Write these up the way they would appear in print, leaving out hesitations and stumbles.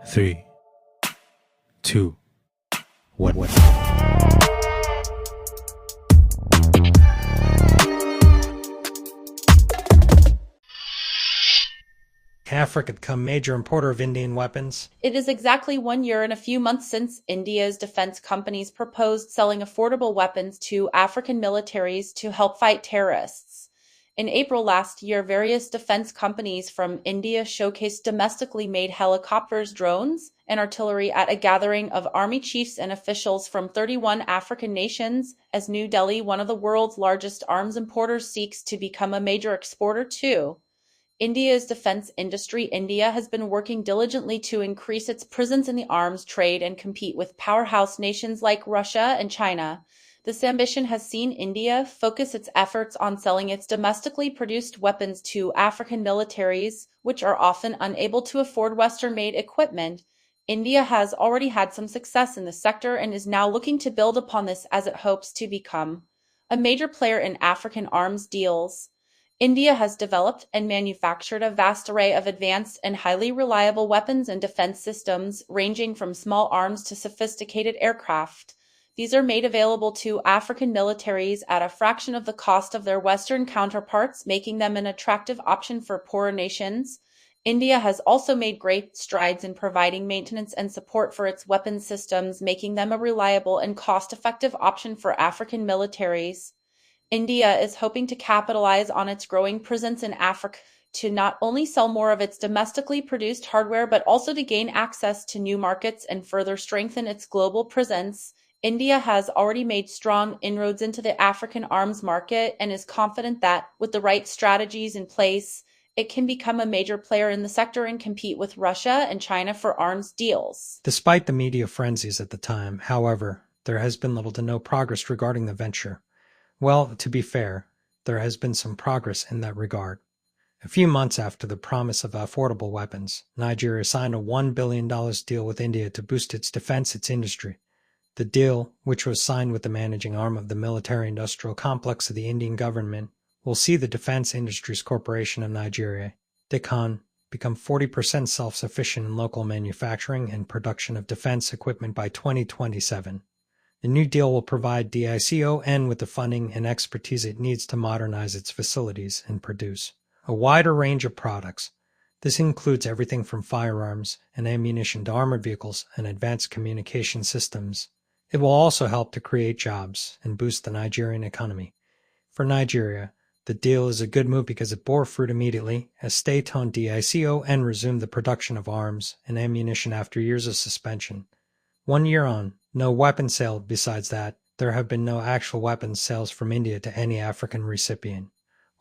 Three, two, one. Can Africa become major importer of Indian weapons? It is exactly 1 year and a few months since India's defense companies proposed selling affordable weapons to African militaries to help fight terrorists. In April last year, various defense companies from India showcased domestically made helicopters, drones, and artillery at a gathering of army chiefs and officials from 31 African nations, as New Delhi, one of the world's largest arms importers, seeks to become a major exporter too. India's defense industry. India has been working diligently to increase its presence in the arms trade and compete with powerhouse nations like Russia and China. This ambition has seen India focus its efforts on selling its domestically produced weapons to African militaries, which are often unable to afford Western made equipment. India has already had some success in the sector and is now looking to build upon this as it hopes to become a major player in African arms deals. India has developed and manufactured a vast array of advanced and highly reliable weapons and defense systems, ranging from small arms to sophisticated aircraft. These are made available to African militaries at a fraction of the cost of their Western counterparts, making them an attractive option for poorer nations. India has also made great strides in providing maintenance and support for its weapons systems, making them a reliable and cost-effective option for African militaries. India is hoping to capitalize on its growing presence in Africa to not only sell more of its domestically produced hardware but also to gain access to new markets and further strengthen its global presence. India has already made strong inroads into the African arms market and is confident that, with the right strategies in place, it can become a major player in the sector and compete with Russia and China for arms deals. Despite the media frenzies at the time, however, there has been little to no progress regarding the venture. Well, to be fair, there has been some progress in that regard. A few months after the promise of affordable weapons, Nigeria signed a $1 billion deal with India to boost its industry. The deal, which was signed with the managing arm of the military-industrial complex of the Indian government, will see the Defense Industries Corporation of Nigeria, DICON, become 40% self-sufficient in local manufacturing and production of defense equipment by 2027. The new deal will provide DICON with the funding and expertise it needs to modernize its facilities and produce a wider range of products. This includes everything from firearms and ammunition to armored vehicles and advanced communication systems. It will also help to create jobs and boost the Nigerian economy. For Nigeria, the deal is a good move because it bore fruit immediately as state-owned DICON resumed the production of arms and ammunition after years of suspension. 1 year on, no weapon sale. Besides that, there have been no actual weapons sales from India to any African recipient.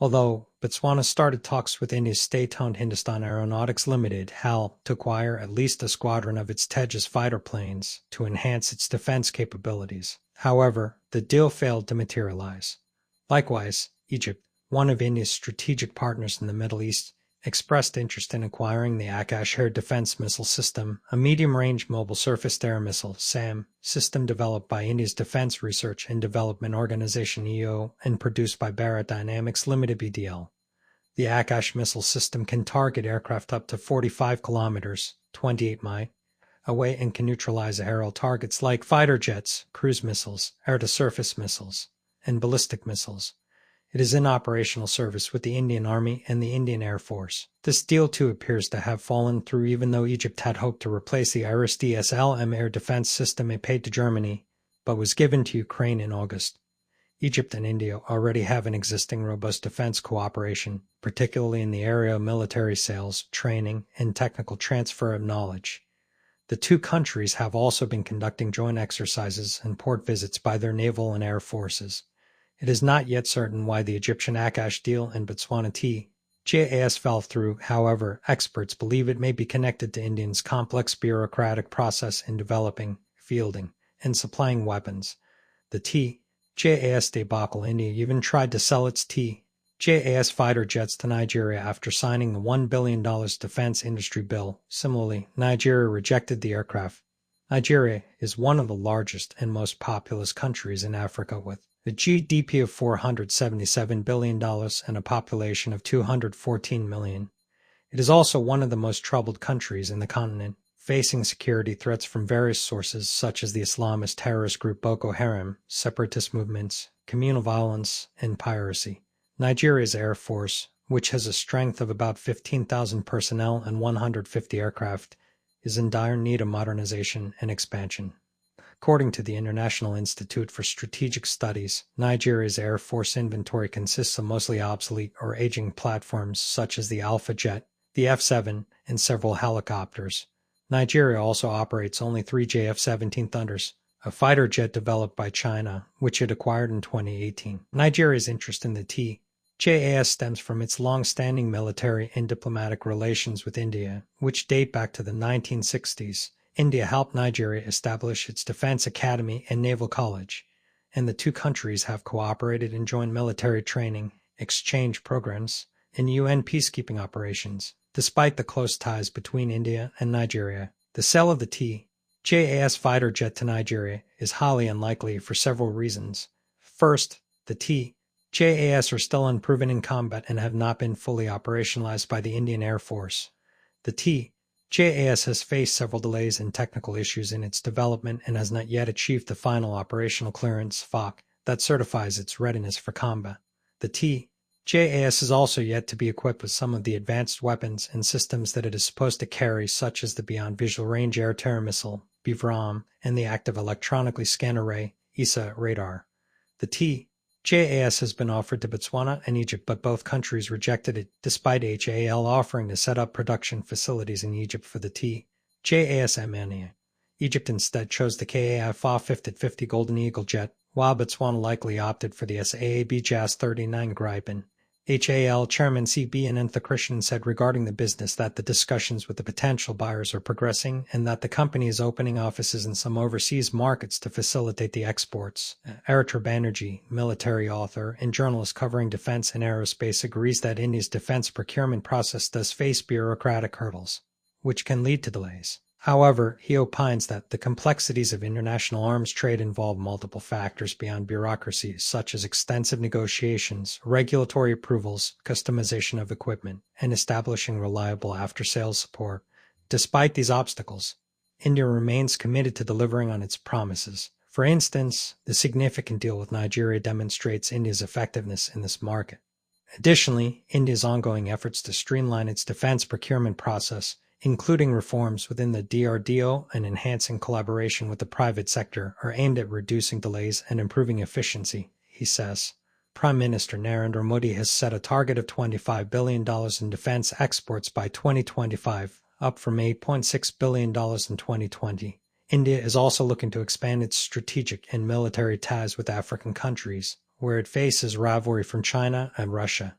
Although Botswana started talks with India's state-owned Hindustan Aeronautics Limited, HAL, to acquire at least a squadron of its Tejas fighter planes to enhance its defense capabilities. However, the deal failed to materialize. Likewise, Egypt, one of India's strategic partners in the Middle East, expressed interest in acquiring the Akash Air Defense Missile System, a medium-range mobile surface-to-air missile (SAM) system developed by India's Defense Research and Development Organization (EO) and produced by Bharat Dynamics Limited (BDL). The Akash missile system can target aircraft up to 45 kilometers (28 miles) away and can neutralize aerial targets like fighter jets, cruise missiles, air-to-surface missiles, and ballistic missiles. It is in operational service with the Indian Army and the Indian Air Force. This deal too appears to have fallen through even though Egypt had hoped to replace the IRIS-D-SLM air defense system it paid to Germany, but was given to Ukraine in August. Egypt and India already have an existing robust defense cooperation, particularly in the area of military sales, training, and technical transfer of knowledge. The two countries have also been conducting joint exercises and port visits by their naval and air forces. It is not yet certain why the Egyptian Akash deal and Botswana JAS fell through. However, experts believe it may be connected to India's complex bureaucratic process in developing, fielding, and supplying weapons. The JAS debacle. India even tried to sell its JAS fighter jets to Nigeria after signing the $1 billion defense industry bill. Similarly, Nigeria rejected the aircraft. Nigeria is one of the largest and most populous countries in Africa with a GDP of $477 billion and a population of 214 million. It is also one of the most troubled countries in the continent. facing security threats from various sources such as the Islamist terrorist group Boko Haram, separatist movements, communal violence, and piracy. Nigeria's Air Force, which has a strength of about 15,000 personnel and 150 aircraft, is in dire need of modernization and expansion. According to the International Institute for Strategic Studies, Nigeria's Air Force inventory consists of mostly obsolete or aging platforms such as the Alpha Jet, the F-7, and several helicopters. Nigeria also operates only 3 JF-17 Thunders, a fighter jet developed by China, which it acquired in 2018. Nigeria's interest in the TJAS stems from its long-standing military and diplomatic relations with India, which date back to the 1960s. India helped Nigeria establish its Defense Academy and Naval College, and the two countries have cooperated in joint military training, exchange programs, and UN peacekeeping operations. Despite the close ties between India and Nigeria, the sale of the TJAS fighter jet to Nigeria is highly unlikely for several reasons. First, the TJAS are still unproven in combat and have not been fully operationalized by the Indian Air Force. The TJAS has faced several delays and technical issues in its development and has not yet achieved the final operational clearance (FOC) that certifies its readiness for combat. The TJAS is also yet to be equipped with some of the advanced weapons and systems that it is supposed to carry, such as the Beyond Visual Range Air-to-Air Missile (BVRAM) and the Active Electronically Scanned Array (ESA) radar. The TJAS has been offered to Botswana and Egypt, but both countries rejected it, despite HAL offering to set up production facilities in Egypt for the TJAS MNA. Egypt instead chose the KAF 50-50 Golden Eagle jet, while Botswana likely opted for the SAAB JAS 39 Gripen. HAL Chairman C.B. Anantha said regarding the business that the discussions with the potential buyers are progressing and that the company is opening offices in some overseas markets to facilitate the exports. Aritra Banerjee, military author and journalist covering defense and aerospace, agrees that India's defense procurement process does face bureaucratic hurdles, which can lead to delays. However, he opines that the complexities of international arms trade involve multiple factors beyond bureaucracy, such as extensive negotiations, regulatory approvals, customization of equipment, and establishing reliable after-sales support. Despite these obstacles, India remains committed to delivering on its promises. For instance, the significant deal with Nigeria demonstrates India's effectiveness in this market. Additionally, India's ongoing efforts to streamline its defense procurement process, including reforms within the DRDO and enhancing collaboration with the private sector, are aimed at reducing delays and improving efficiency, he says. Prime Minister Narendra Modi has set a target of $25 billion in defense exports by 2025, up from $8.6 billion in 2020. India is also looking to expand its strategic and military ties with African countries, where it faces rivalry from China and Russia.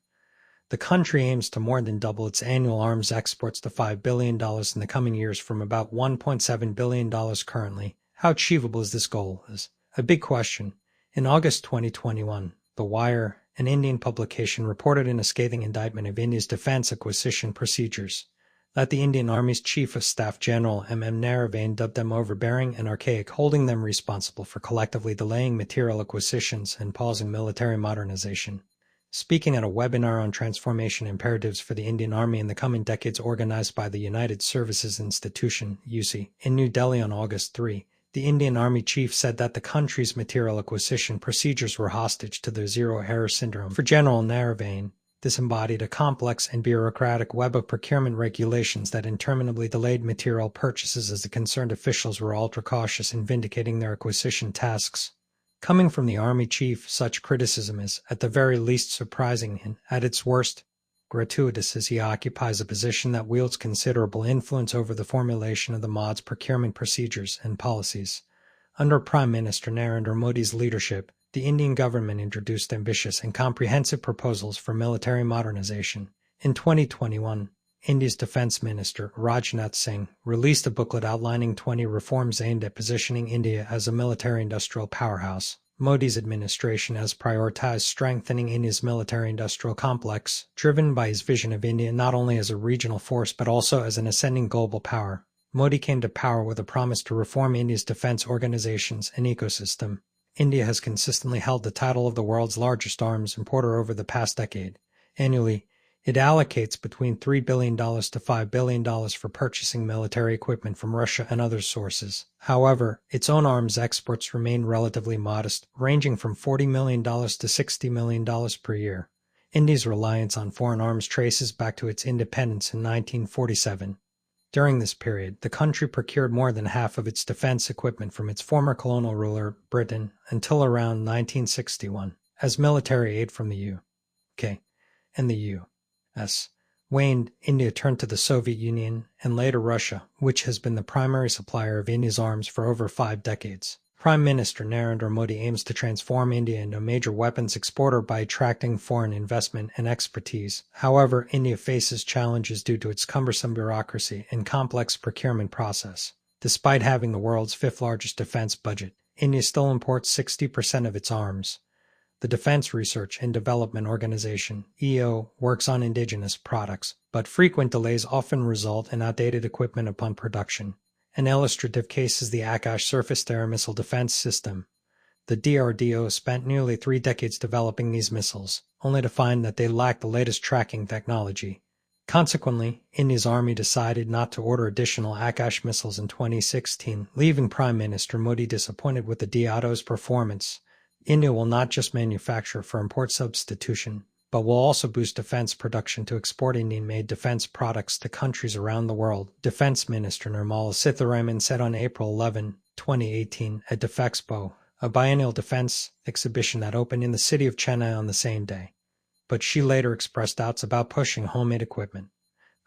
The country aims to more than double its annual arms exports to $5 billion in the coming years from about $1.7 billion currently. How achievable is this goal? Is a big question. In August 2021, The Wire, an Indian publication, reported in a scathing indictment of India's defense acquisition procedures that the Indian Army's Chief of Staff General M.M. Naravane dubbed them overbearing and archaic, holding them responsible for collectively delaying material acquisitions and pausing military modernization. Speaking at a webinar on transformation imperatives for the Indian Army in the coming decades organized by the United Services Institution (USI) in New Delhi on August 3, the Indian Army chief said that the country's material acquisition procedures were hostage to the zero-error syndrome. For General Naravane, this embodied a complex and bureaucratic web of procurement regulations that interminably delayed material purchases as the concerned officials were ultra-cautious in vindicating their acquisition tasks. Coming from the Army chief, such criticism is, at the very least, surprising and, at its worst, gratuitous, as he occupies a position that wields considerable influence over the formulation of the MOD's procurement procedures and policies. Under Prime Minister Narendra Modi's leadership, the Indian government introduced ambitious and comprehensive proposals for military modernization. In 2021, India's Defense Minister, Rajnath Singh, released a booklet outlining 20 reforms aimed at positioning India as a military-industrial powerhouse. Modi's administration has prioritized strengthening India's military-industrial complex, driven by his vision of India not only as a regional force but also as an ascending global power. Modi came to power with a promise to reform India's defense organizations and ecosystem. India has consistently held the title of the world's largest arms importer over the past decade. Annually, It allocates between $3 billion to $5 billion for purchasing military equipment from Russia and other sources. However, its own arms exports remain relatively modest, ranging from $40 million to $60 million per year. India's reliance on foreign arms traces back to its independence in 1947. During this period, the country procured more than half of its defense equipment from its former colonial ruler, Britain, until around 1961, as military aid from the UK and the U.S. waned. India turned to the Soviet Union and later Russia, which has been the primary supplier of India's arms for over 5 decades. Prime Minister Narendra Modi aims to transform India into a major weapons exporter by attracting foreign investment and expertise. However, India faces challenges due to its cumbersome bureaucracy and complex procurement process. Despite having the world's 5th largest defense budget, India still imports 60% of its arms. The Defense Research and Development Organization, EO, works on indigenous products, but frequent delays often result in outdated equipment upon production. An illustrative case is the Akash surface-to-air missile defense system. The DRDO spent nearly 3 decades developing these missiles, only to find that they lacked the latest tracking technology. Consequently, India's army decided not to order additional Akash missiles in 2016, leaving Prime Minister Modi disappointed with the DRDO's performance. India will not just manufacture for import substitution, but will also boost defense production to export Indian-made defense products to countries around the world, Defense Minister Nirmala Sitharaman said on April 11, 2018, at Defexpo, a biennial defense exhibition that opened in the city of Chennai on the same day. But she later expressed doubts about pushing homemade equipment.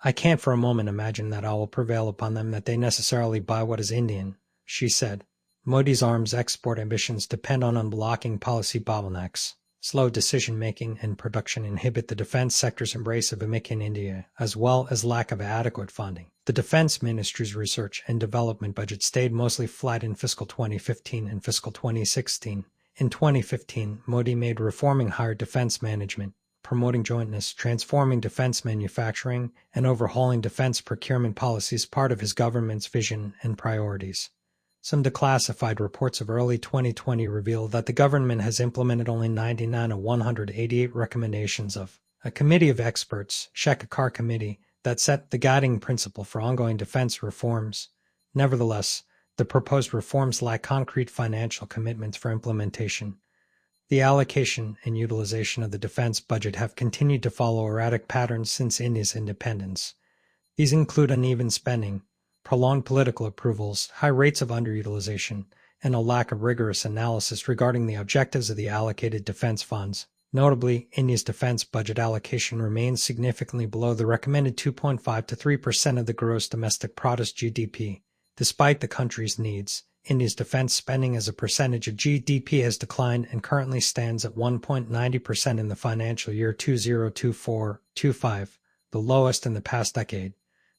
"I can't for a moment imagine that I will prevail upon them that they necessarily buy what is Indian," she said. Modi's arms export ambitions depend on unblocking policy bottlenecks. Slow decision-making and production inhibit the defense sector's embrace of a Make in India, as well as lack of adequate funding. The Defense Ministry's research and development budget stayed mostly flat in fiscal 2015 and fiscal 2016. In 2015, Modi made reforming higher defense management, promoting jointness, transforming defense manufacturing, and overhauling defense procurement policies part of his government's vision and priorities. Some declassified reports of early 2020 reveal that the government has implemented only 99 of 188 recommendations of a committee of experts, Shekhar Committee, that set the guiding principle for ongoing defense reforms. Nevertheless, the proposed reforms lack concrete financial commitments for implementation. The allocation and utilization of the defense budget have continued to follow erratic patterns since India's independence. These include uneven spending, prolonged political approvals, high rates of underutilization, and a lack of rigorous analysis regarding the objectives of the allocated defense funds. Notably, India's defense budget allocation remains significantly below the recommended 2.5 to 3% of the gross domestic product (GDP). Despite the country's needs, India's defense spending as a percentage of GDP has declined and currently stands at 1.90% in the financial year 2024-25, the lowest in the past decade.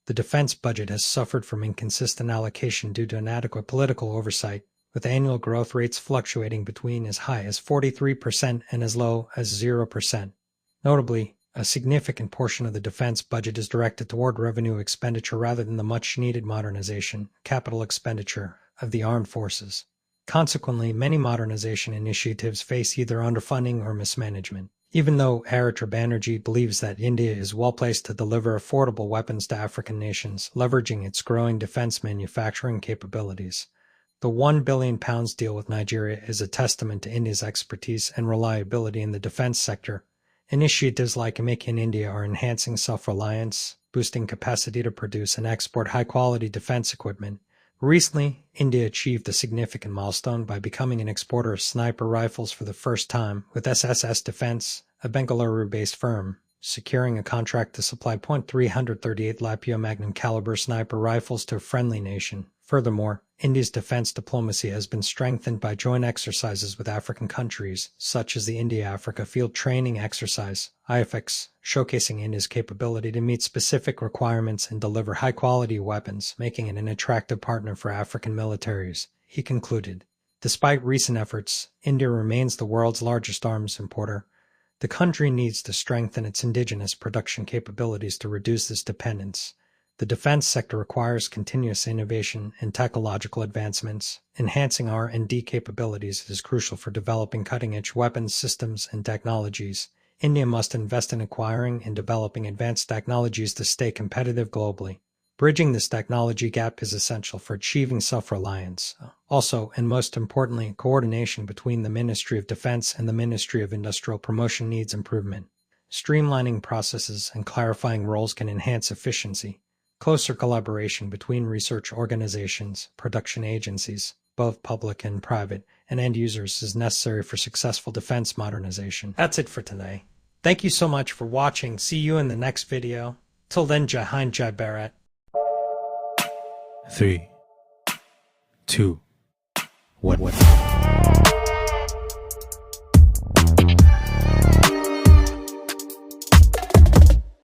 The defense budget has suffered from inconsistent allocation due to inadequate political oversight, with annual growth rates fluctuating between as high as 43% and as low as 0%. Notably, a significant portion of the defense budget is directed toward revenue expenditure rather than the much-needed modernization, capital expenditure, of the armed forces. Consequently, many modernization initiatives face either underfunding or mismanagement. Even though Haritra Banerjee believes that India is well-placed to deliver affordable weapons to African nations, leveraging its growing defense manufacturing capabilities, the £1 billion deal with Nigeria is a testament to India's expertise and reliability in the defense sector. Initiatives like Make in India are enhancing self-reliance, boosting capacity to produce and export high-quality defense equipment. Recently, India achieved a significant milestone by becoming an exporter of sniper rifles for the first time, with SSS Defense, a Bengaluru-based firm, securing a contract to supply .338 Lapua Magnum caliber sniper rifles to a friendly nation. Furthermore, India's defense diplomacy has been strengthened by joint exercises with African countries, such as the India-Africa Field Training Exercise, IFX, showcasing India's capability to meet specific requirements and deliver high-quality weapons, making it an attractive partner for African militaries, he concluded. Despite recent efforts, India remains the world's largest arms importer. The country needs to strengthen its indigenous production capabilities to reduce this dependence. The defense sector requires continuous innovation and technological advancements. Enhancing R&D capabilities is crucial for developing cutting-edge weapons systems and technologies. India must invest in acquiring and developing advanced technologies to stay competitive globally. Bridging this technology gap is essential for achieving self-reliance. Also, and most importantly, coordination between the Ministry of Defense and the Ministry of Industrial Promotion needs improvement. Streamlining processes and clarifying roles can enhance efficiency. Closer collaboration between research organizations, production agencies, both public and private, and end users is necessary for successful defense modernization. That's it for today. Thank you so much for watching. See you in the next video. Till then, Jai Hind, Jai Bharat. 3, 2, 1.